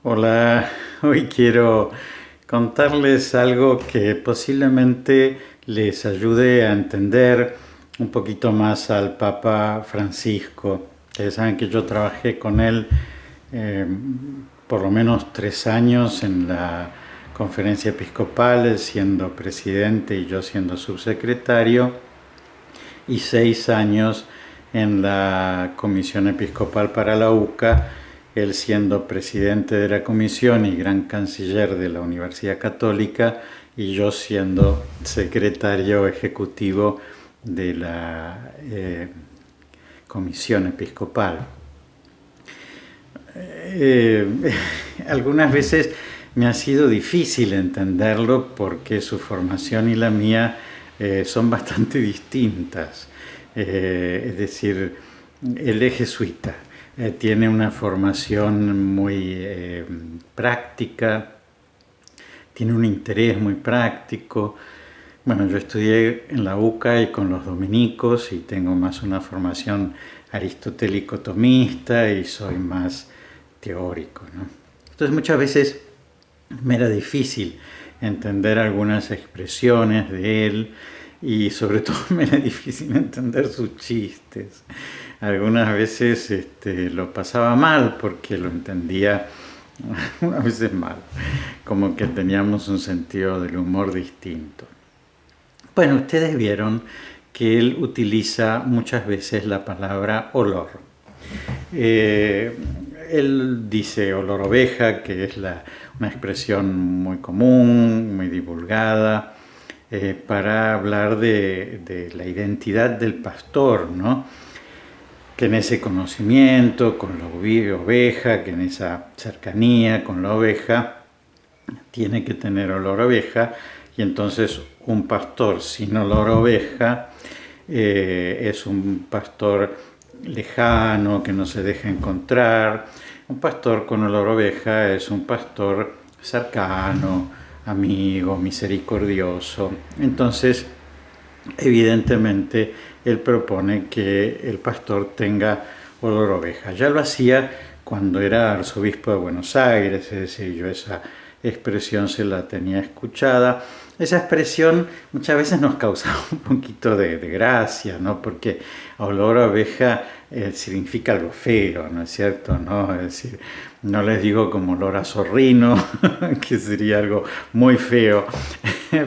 Hola, hoy quiero contarles algo que posiblemente les ayude a entender un poquito más al Papa Francisco. Ustedes saben que yo trabajé con él eh, por lo menos 3 años en la conferencia episcopal, él siendo presidente y yo siendo subsecretario, y 6 años en la Comisión Episcopal para la UCA, él siendo presidente de la comisión y gran canciller de la Universidad Católica, y yo siendo secretario ejecutivo de la Comisión Episcopal. Eh, Algunas veces me ha sido difícil entenderlo porque su formación y la mía son bastante distintas. Es decir, él es jesuita, tiene una formación muy práctica, tiene un interés muy práctico. Bueno, yo estudié en la UCA y con los dominicos y tengo más una formación aristotélico-tomista y soy más teórico, ¿no? Entonces muchas veces me era difícil entender algunas expresiones de él y sobre todo me era difícil entender sus chistes. Algunas veces lo pasaba mal porque lo entendía a veces mal, como que teníamos un sentido del humor distinto. Bueno, ustedes vieron que él utiliza muchas veces la palabra olor. Eh, Él dice olor oveja, que es una expresión muy común, muy divulgada, para hablar de la identidad del pastor, ¿no? Que en ese conocimiento con la oveja, que en esa cercanía con la oveja, tiene que tener olor a oveja, y entonces un pastor sin olor a oveja es un pastor lejano, que no se deja encontrar. Un pastor con olor a oveja es un pastor cercano, amigo, misericordioso. Entonces, evidentemente, él propone que el pastor tenga olor a oveja. Ya lo hacía cuando era arzobispo de Buenos Aires, es decir, yo esa expresión se la tenía escuchada. Esa expresión muchas veces nos causaba un poquito de gracia, ¿no? Porque olor a oveja significa algo feo, ¿no es cierto? ¿No? Es decir, no les digo como olor a zorrino, que sería algo muy feo,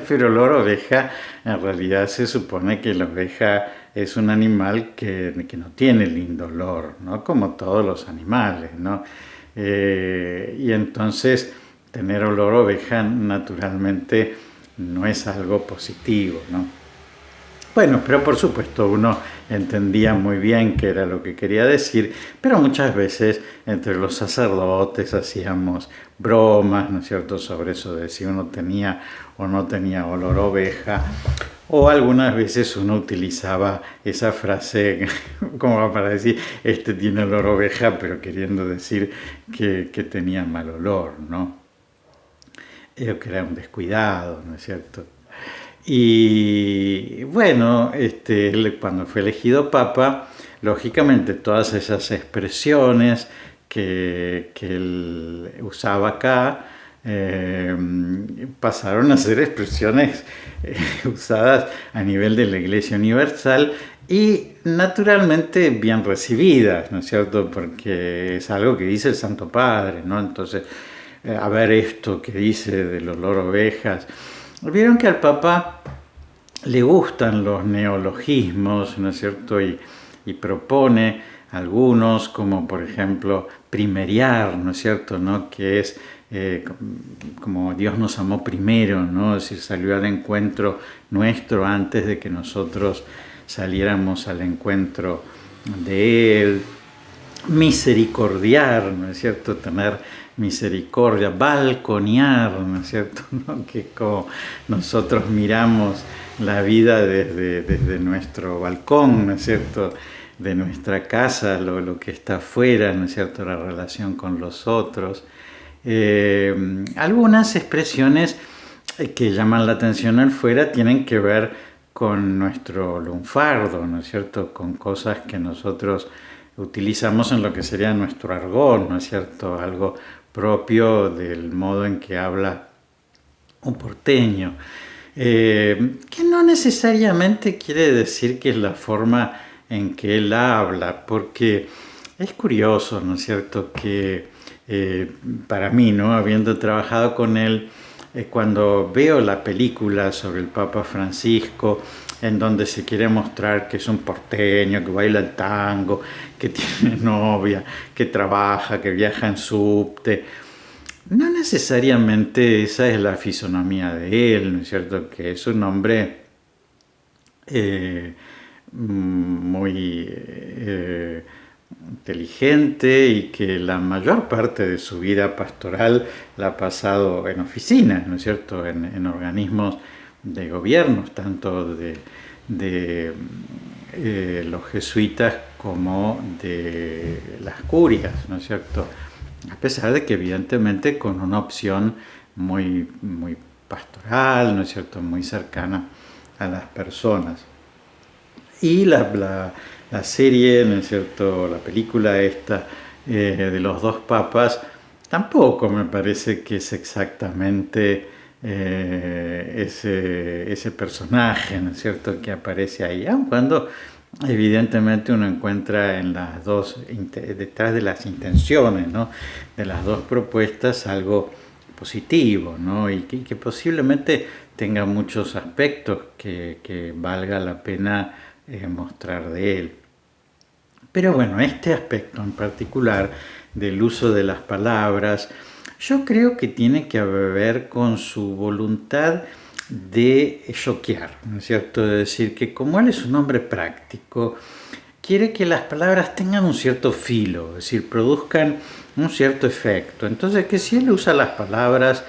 pero olor a oveja en realidad se supone que la oveja es un animal que no tiene lindo olor, ¿no? Como todos los animales, ¿no? Y entonces tener olor a oveja naturalmente no es algo positivo, ¿no? Bueno, pero por supuesto uno entendía muy bien qué era lo que quería decir, pero muchas veces entre los sacerdotes hacíamos bromas, ¿no es cierto?, sobre eso de si uno tenía o no tenía olor a oveja, o algunas veces uno utilizaba esa frase como para decir, este tiene olor a oveja, pero queriendo decir que tenía mal olor, ¿no? Que era un descuidado, ¿no es cierto? Y bueno, él, cuando fue elegido papa, lógicamente todas esas expresiones que él usaba acá eh, pasaron a ser expresiones usadas a nivel de la Iglesia Universal y naturalmente bien recibidas, ¿no es cierto? Porque es algo que dice el Santo Padre, ¿no? Entonces, a ver esto que dice del olor a ovejas. Vieron que al Papa le gustan los neologismos, ¿no es cierto? Y propone algunos, como por ejemplo primeriar, ¿no es cierto?, ¿no? Que es como Dios nos amó primero, ¿no? Es decir, salió al encuentro nuestro antes de que nosotros saliéramos al encuentro de Él. Misericordiar, ¿no es cierto?, tener misericordia, balconear, ¿no es cierto?, ¿no? Que como nosotros miramos la vida desde nuestro balcón, ¿no es cierto?, de nuestra casa, lo que está afuera, ¿no es cierto?, la relación con los otros. Algunas expresiones que llaman la atención al fuera tienen que ver con nuestro lunfardo, ¿no es cierto?, con cosas que nosotros utilizamos en lo que sería nuestro argot, ¿no es cierto?, algo propio del modo en que habla un porteño, que no necesariamente quiere decir que es la forma en que él habla, porque es curioso, ¿no es cierto?, que para mí, ¿no?, habiendo trabajado con él, cuando veo la película sobre el Papa Francisco, en donde se quiere mostrar que es un porteño, que baila el tango, que tiene novia, que trabaja, que viaja en subte, no necesariamente esa es la fisonomía de él, ¿no es cierto?, que es un hombre muy inteligente y que la mayor parte de su vida pastoral la ha pasado en oficinas, ¿no es cierto?, en organismos de gobierno, tanto de los jesuitas como de las curias, ¿no es cierto?, a pesar de que evidentemente con una opción muy, muy pastoral, ¿no es cierto?, muy cercana a las personas. Y la serie, ¿no es cierto?, la película esta de los dos papas, tampoco me parece que es exactamente ese personaje, ¿no es cierto?, que aparece ahí, aun cuando evidentemente uno encuentra en las dos, detrás de las intenciones, ¿no?, de las dos propuestas algo positivo, ¿no?, y que posiblemente tenga muchos aspectos que valga la pena mostrar de él. Pero bueno, este aspecto en particular del uso de las palabras, yo creo que tiene que ver con su voluntad de choquear, ¿no es cierto? Es decir, que como él es un hombre práctico, quiere que las palabras tengan un cierto filo, es decir, produzcan un cierto efecto. Entonces, que si él usa las palabras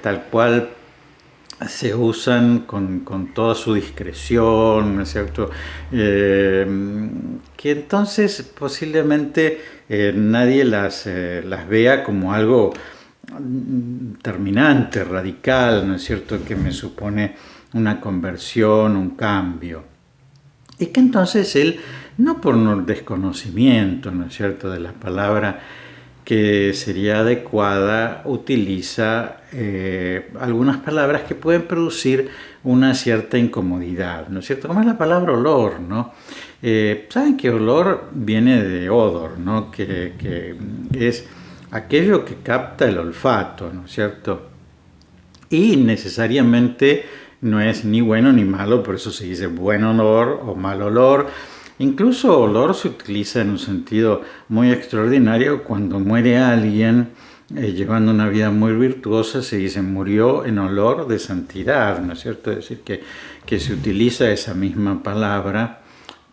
tal cual se usan con toda su discreción, ¿no es cierto?, que entonces posiblemente nadie las vea como algo terminante, radical, ¿no es cierto?, que me supone una conversión, un cambio. Y que entonces él, no por un desconocimiento, ¿no es cierto?, de la palabra que sería adecuada, utiliza algunas palabras que pueden producir una cierta incomodidad, ¿no es cierto?, como es la palabra olor, ¿no? Saben que olor viene de odor, ¿no?, que es aquello que capta el olfato, ¿no es cierto?, y necesariamente no es ni bueno ni malo, por eso se dice buen olor o mal olor. Incluso olor se utiliza en un sentido muy extraordinario cuando muere alguien llevando una vida muy virtuosa, se dice murió en olor de santidad, ¿no es cierto? Es decir, que se utiliza esa misma palabra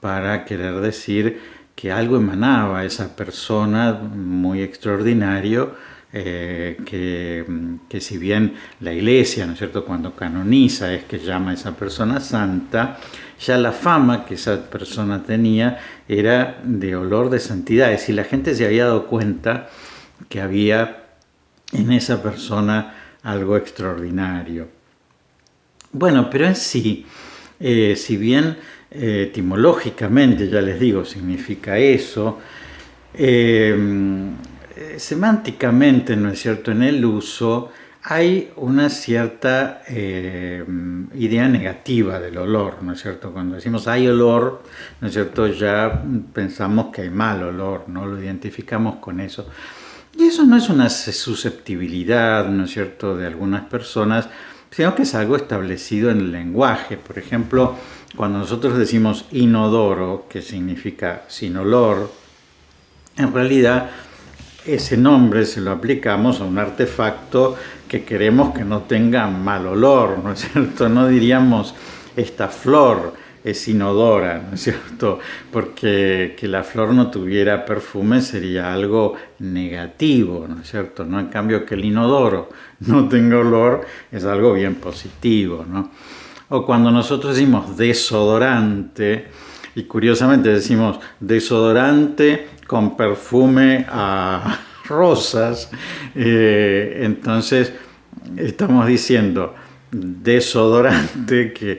para querer decir que algo emanaba a esa persona muy extraordinario, que si bien la Iglesia, ¿no es cierto?, cuando canoniza es que llama a esa persona santa, ya la fama que esa persona tenía era de olor de santidad, es decir, la gente se había dado cuenta que había en esa persona algo extraordinario. Bueno, pero en sí, si bien etimológicamente, ya les digo, significa eso, semánticamente, ¿no es cierto?, en el uso hay una cierta idea negativa del olor, ¿no es cierto? Cuando decimos hay olor, ¿no es cierto?, ya pensamos que hay mal olor, ¿no? Lo identificamos con eso. Y eso no es una susceptibilidad, ¿no es cierto?, de algunas personas, sino que es algo establecido en el lenguaje. Por ejemplo, cuando nosotros decimos inodoro, que significa sin olor, en realidad ese nombre se lo aplicamos a un artefacto que queremos que no tenga mal olor, ¿no es cierto? No diríamos esta flor es inodora, ¿no es cierto? Porque que la flor no tuviera perfume sería algo negativo, ¿no es cierto? ¿No? En cambio, que el inodoro no tenga olor es algo bien positivo, ¿no? O cuando nosotros decimos desodorante, y curiosamente decimos desodorante con perfume a rosas, entonces estamos diciendo desodorante que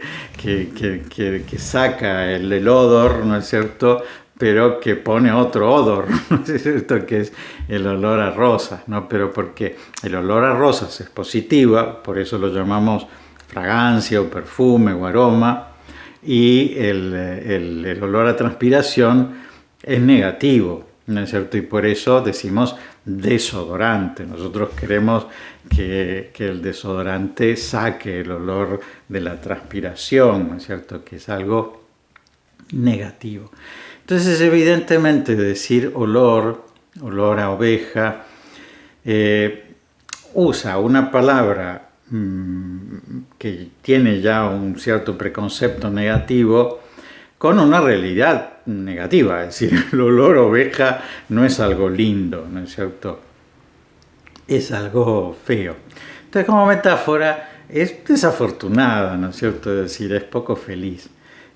saca el odor, ¿no es cierto?, pero que pone otro odor, ¿no es cierto? Que es el olor a rosas, ¿no? Pero porque el olor a rosas es positiva, por eso lo llamamos fragancia o perfume o aroma, y el olor a transpiración es negativo, ¿no es cierto? Y por eso decimos desodorante. Nosotros queremos que el desodorante saque el olor de la transpiración, ¿no es cierto? Que es algo negativo. Entonces, evidentemente, decir olor a oveja, usa una palabra que tiene ya un cierto preconcepto negativo con una realidad negativa, es decir, el olor a oveja no es algo lindo, ¿no es cierto? Es algo feo. Entonces, como metáfora, es desafortunada, ¿no es cierto? Es decir, es poco feliz.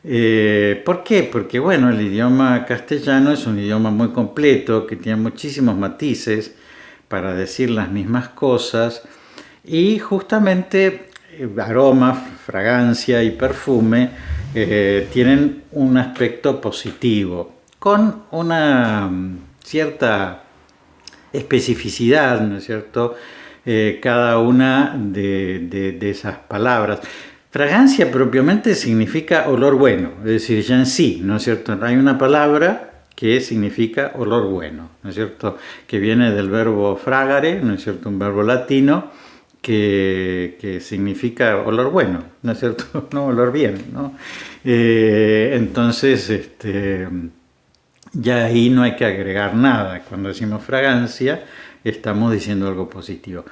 ¿Por qué? Porque, bueno, el idioma castellano es un idioma muy completo, que tiene muchísimos matices para decir las mismas cosas, y justamente aroma, fragancia y perfume tienen un aspecto positivo, con una cierta especificidad, ¿no es cierto? Cada una de esas palabras. Fragancia propiamente significa olor bueno, es decir, ya en sí, ¿no es cierto? Hay una palabra que significa olor bueno, ¿no es cierto? Que viene del verbo fragare, ¿no es cierto? Un verbo latino que significa olor bueno, ¿no es cierto? No, olor bien, ¿no? Entonces, ya ahí no hay que agregar nada. Cuando decimos fragancia, estamos diciendo algo positivo.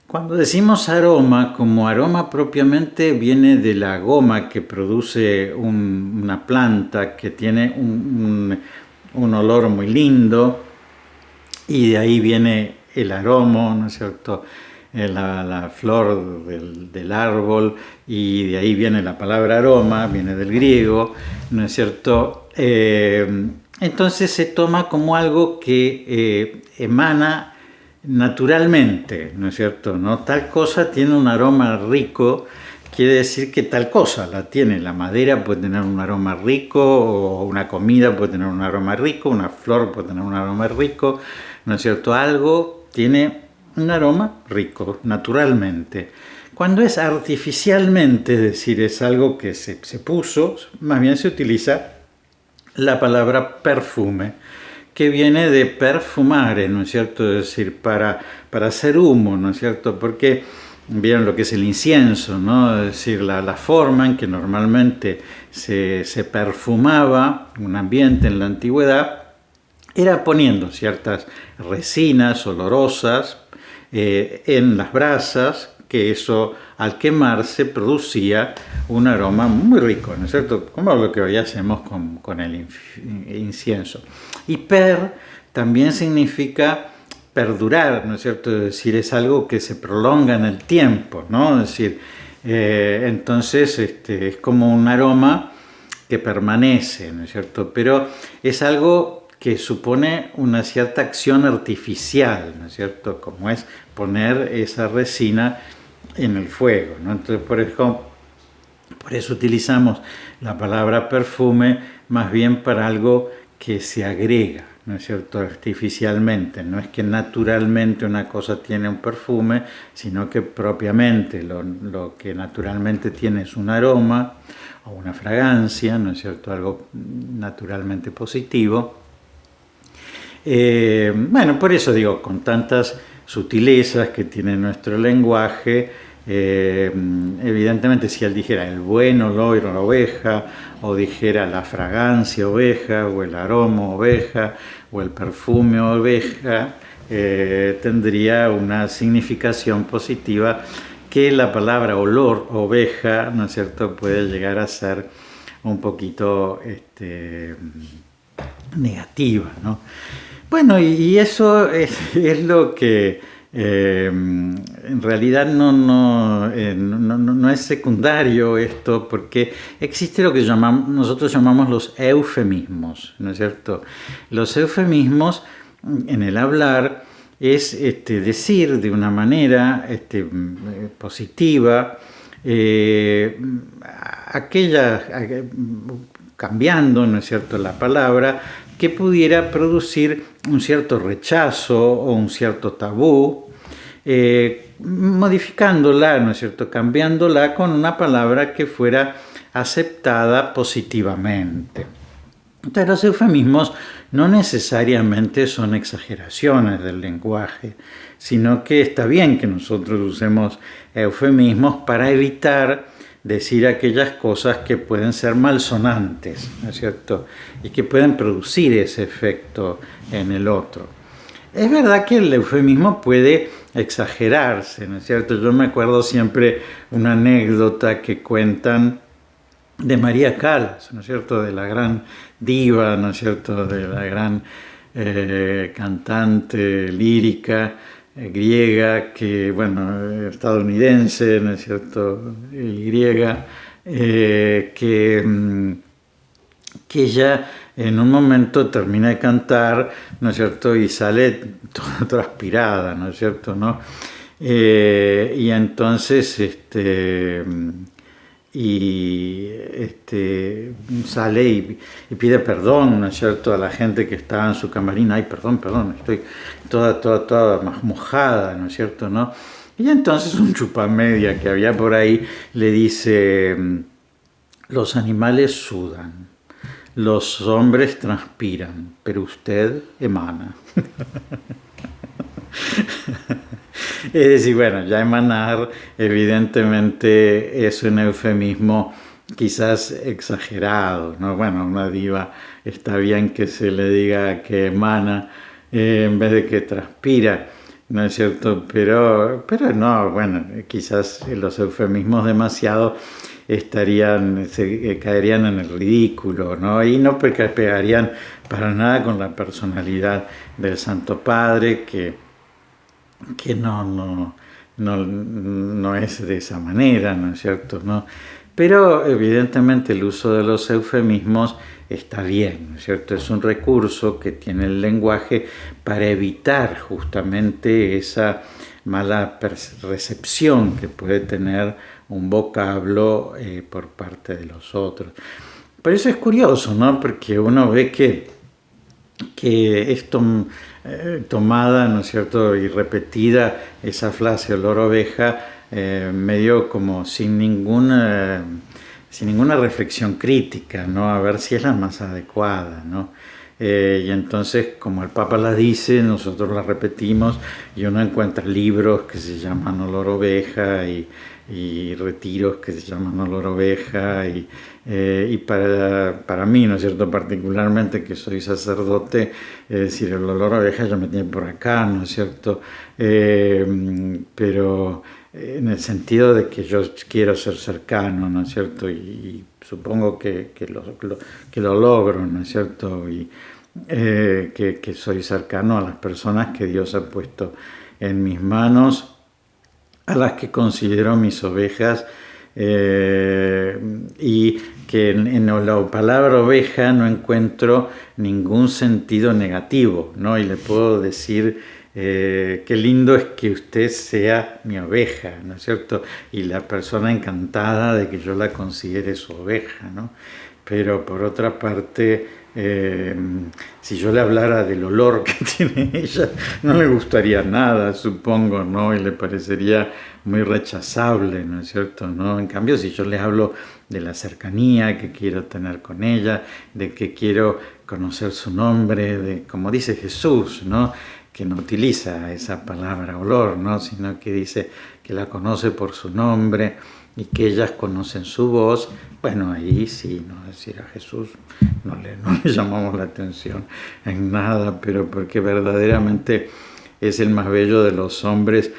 Cuando decimos aroma, como aroma propiamente viene de la goma que produce una planta que tiene un olor muy lindo, y de ahí viene el aroma, ¿no es cierto? La flor del árbol, y de ahí viene la palabra aroma, viene del griego, ¿no es cierto? Entonces se toma como algo que emana naturalmente, ¿no es cierto? ¿No? Tal cosa tiene un aroma rico, quiere decir que tal cosa la tiene. La madera puede tener un aroma rico, o una comida puede tener un aroma rico, una flor puede tener un aroma rico, ¿no es cierto? Algo tiene un aroma rico, naturalmente. Cuando es artificialmente, es decir, es algo que se puso, más bien se utiliza la palabra perfume, que viene de perfumare, ¿no es cierto? Es decir, para hacer humo, ¿no es cierto? Porque vieron lo que es el incienso, ¿no? Es decir, la forma en que normalmente se perfumaba un ambiente en la antigüedad era poniendo ciertas resinas olorosas en las brasas, que eso al quemarse producía un aroma muy rico, ¿no es cierto? Como lo que hoy hacemos con el incienso. Y también significa perdurar, ¿no es cierto? Es decir, es algo que se prolonga en el tiempo, ¿no? Es decir, entonces es como un aroma que permanece, ¿no es cierto? Pero es algo que supone una cierta acción artificial, ¿no es cierto? Como es poner esa resina en el fuego, ¿no? Entonces, por eso utilizamos la palabra perfume más bien para algo que se agrega, ¿no es cierto?, artificialmente. No es que naturalmente una cosa tiene un perfume, sino que propiamente lo que naturalmente tiene es un aroma o una fragancia, ¿no es cierto?, algo naturalmente positivo. Bueno, por eso digo, con tantas sutilezas que tiene nuestro lenguaje, evidentemente si él dijera el buen olor a oveja, o dijera la fragancia oveja, o el aroma oveja, o el perfume oveja, tendría una significación positiva que la palabra olor oveja, ¿no es cierto?, puede llegar a ser un poquito negativa, ¿no? Bueno, y eso es lo que en realidad no es secundario esto, porque existe lo que nosotros llamamos los eufemismos, ¿no es cierto? Los eufemismos en el hablar es decir de una manera positiva cambiando, ¿no es cierto?, la palabra, que pudiera producir un cierto rechazo o un cierto tabú, modificándola, ¿no es cierto?, cambiándola con una palabra que fuera aceptada positivamente. Entonces, los eufemismos no necesariamente son exageraciones del lenguaje, sino que está bien que nosotros usemos eufemismos para evitar decir aquellas cosas que pueden ser malsonantes, ¿no es cierto?, y que pueden producir ese efecto en el otro. Es verdad que el eufemismo puede exagerarse, ¿no es cierto? Yo me acuerdo siempre una anécdota que cuentan de María Callas, ¿no es cierto?, de la gran diva, ¿no es cierto?, de la gran cantante lírica griega, que, bueno, estadounidense, ¿no es cierto?, y griega, que ella en un momento termina de cantar, ¿no es cierto?, y sale toda transpirada, ¿no es cierto?, ¿no? Y entonces sale y pide perdón, ¿no es cierto?, a la gente que estaba en su camarín. Ay, perdón, estoy toda más mojada, ¿no es cierto?, ¿no? Y entonces un chupamedia que había por ahí le dice: los animales sudan, los hombres transpiran, pero usted emana. Es decir, bueno, ya emanar evidentemente es un eufemismo quizás exagerado, ¿no? Bueno, una diva está bien que se le diga que emana en vez de que transpira, ¿no es cierto? Pero no, bueno, quizás los eufemismos demasiado caerían en el ridículo, ¿no? Y no pegarían para nada con la personalidad del Santo Padre, que no es de esa manera, ¿no es cierto?, ¿no? Pero evidentemente el uso de los eufemismos está bien, ¿no es cierto? Es un recurso que tiene el lenguaje para evitar justamente esa mala recepción que puede tener un vocablo por parte de los otros. Pero eso es curioso, ¿no? Porque uno ve que es tomada, ¿no es cierto?, y repetida esa frase olor a oveja, medio como sin ninguna reflexión crítica, ¿no?, a ver si es la más adecuada, ¿no? Y entonces, como el Papa la dice, nosotros la repetimos, y uno encuentra libros que se llaman olor a oveja y retiros que se llaman olor a oveja, y para mí, ¿no es cierto?, particularmente que soy sacerdote, es decir, el olor a oveja ya me tiene por acá, ¿no es cierto?, pero en el sentido de que yo quiero ser cercano, ¿no es cierto?, y supongo que lo logro, ¿no es cierto?, y que soy cercano a las personas que Dios ha puesto en mis manos, a las que considero mis ovejas, y que en la palabra oveja no encuentro ningún sentido negativo, ¿no? Y le puedo decir: qué lindo es que usted sea mi oveja, ¿no es cierto?, y la persona encantada de que yo la considere su oveja, ¿no? Pero por otra parte, si yo le hablara del olor que tiene ella, no le gustaría nada, supongo, ¿no?, y le parecería muy rechazable, ¿no es cierto?, ¿no? En cambio, si yo le hablo de la cercanía que quiero tener con ella, de que quiero conocer su nombre, de, como dice Jesús, ¿no?, que no utiliza esa palabra olor, ¿no?, sino que dice que la conoce por su nombre y que ellas conocen su voz, bueno, ahí sí, ¿no? Es decir, a Jesús no le llamamos la atención en nada, pero porque verdaderamente es el más bello de los hombres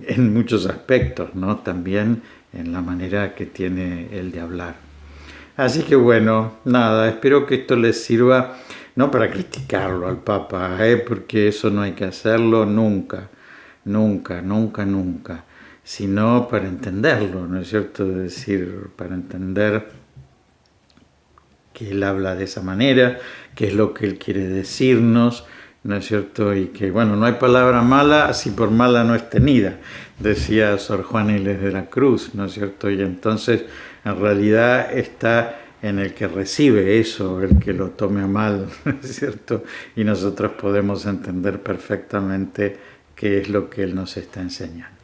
en muchos aspectos, ¿no?, también en la manera que tiene él de hablar. Así que bueno, nada, espero que esto les sirva, no para criticarlo al Papa, porque eso no hay que hacerlo nunca, sino para entenderlo, ¿no es cierto?, es decir, para entender que él habla de esa manera, qué es lo que él quiere decirnos, ¿no es cierto?, y que, bueno, no hay palabra mala si por mala no es tenida, decía Sor Juana Inés de la Cruz, ¿no es cierto?, y entonces en realidad está en el que recibe eso, el que lo tome a mal, ¿cierto? Y nosotros podemos entender perfectamente qué es lo que Él nos está enseñando.